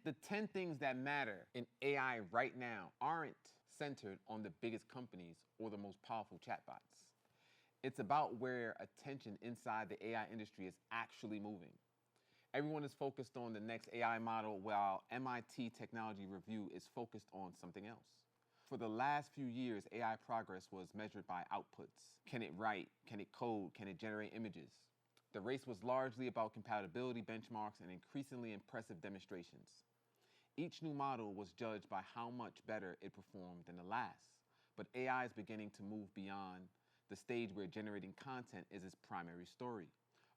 The 10 things that matter in AI right now aren't centered on the biggest companies or the most powerful chatbots. It's about where attention inside the AI industry is actually moving. Everyone is focused on the next AI model while MIT Technology Review is focused on something else. For the last few years, AI progress was measured by outputs. Can it write? Can it code? Can it generate images? The race was largely about compatibility benchmarks and increasingly impressive demonstrations. Each new model was judged by how much better it performed than the last. But AI is beginning to move beyond the stage where generating content is its primary story.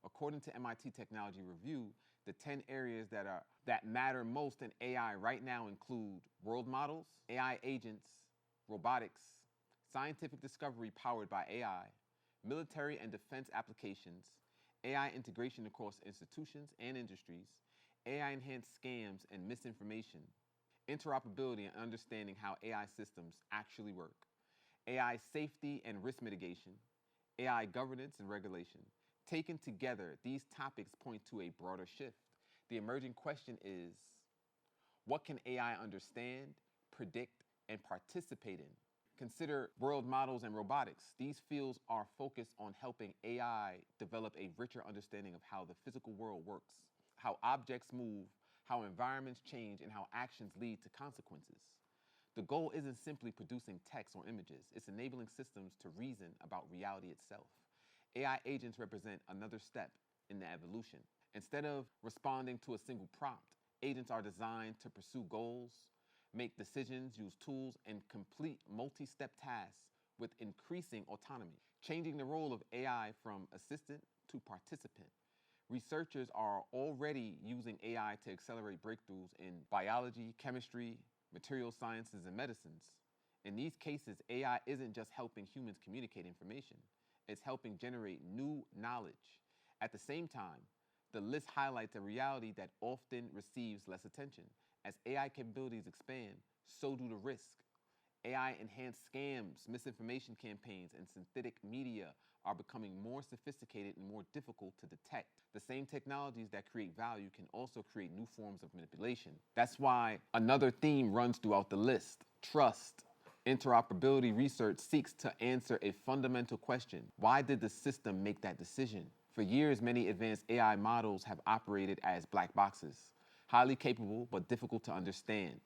According to MIT Technology Review, the 10 areas that matter most in AI right now include world models, AI agents, robotics, scientific discovery powered by AI, military and defense applications, AI integration across institutions and industries, AI-enhanced scams and misinformation, interoperability and understanding how AI systems actually work, AI safety and risk mitigation, AI governance and regulation. Taken together, these topics point to a broader shift. The emerging question is, what can AI understand, predict, and participate in? Consider world models and robotics. These fields are focused on helping AI develop a richer understanding of how the physical world works, how objects move, how environments change, and how actions lead to consequences. The goal isn't simply producing text or images, it's enabling systems to reason about reality itself. AI agents represent another step in the evolution. Instead of responding to a single prompt, agents are designed to pursue goals, make decisions, use tools, and complete multi-step tasks with increasing autonomy, changing the role of AI from assistant to participant. Researchers are already using AI to accelerate breakthroughs in biology, chemistry, material sciences, and medicines. In these cases, AI isn't just helping humans communicate information, it's helping generate new knowledge. At the same time, the list highlights a reality that often receives less attention. As AI capabilities expand, so do the risks. AI-enhanced scams, misinformation campaigns, and synthetic media are becoming more sophisticated and more difficult to detect. The same technologies that create value can also create new forms of manipulation. That's why another theme runs throughout the list: trust. Interoperability research seeks to answer a fundamental question. Why did the system make that decision? For years, many advanced AI models have operated as black boxes, highly capable but difficult to understand.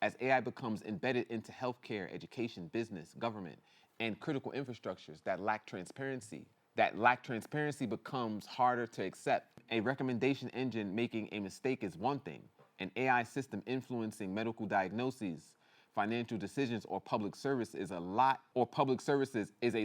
As AI becomes embedded into healthcare, education, business, government, and critical infrastructures that lack transparency becomes harder to accept. A recommendation engine making a mistake is one thing. An AI system influencing medical diagnoses, financial decisions, or public services is a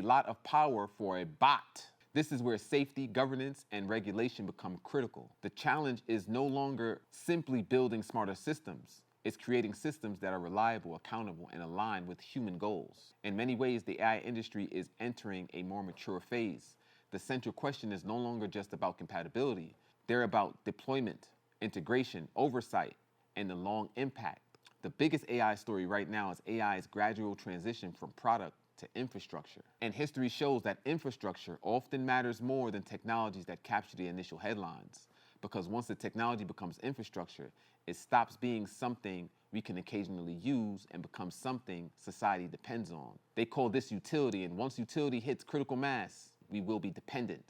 lot of power for a bot. This is where safety, governance, and regulation become critical. The challenge is no longer simply building smarter systems. It's creating systems that are reliable, accountable, and aligned with human goals. In many ways, the AI industry is entering a more mature phase. The central question is no longer just about compatibility. They're about deployment, integration, oversight, and the long impact. The biggest AI story right now is AI's gradual transition from product to infrastructure. And history shows that infrastructure often matters more than technologies that capture the initial headlines. Because once the technology becomes infrastructure, it stops being something we can occasionally use and becomes something society depends on. They call this utility, and once utility hits critical mass, we will be dependent.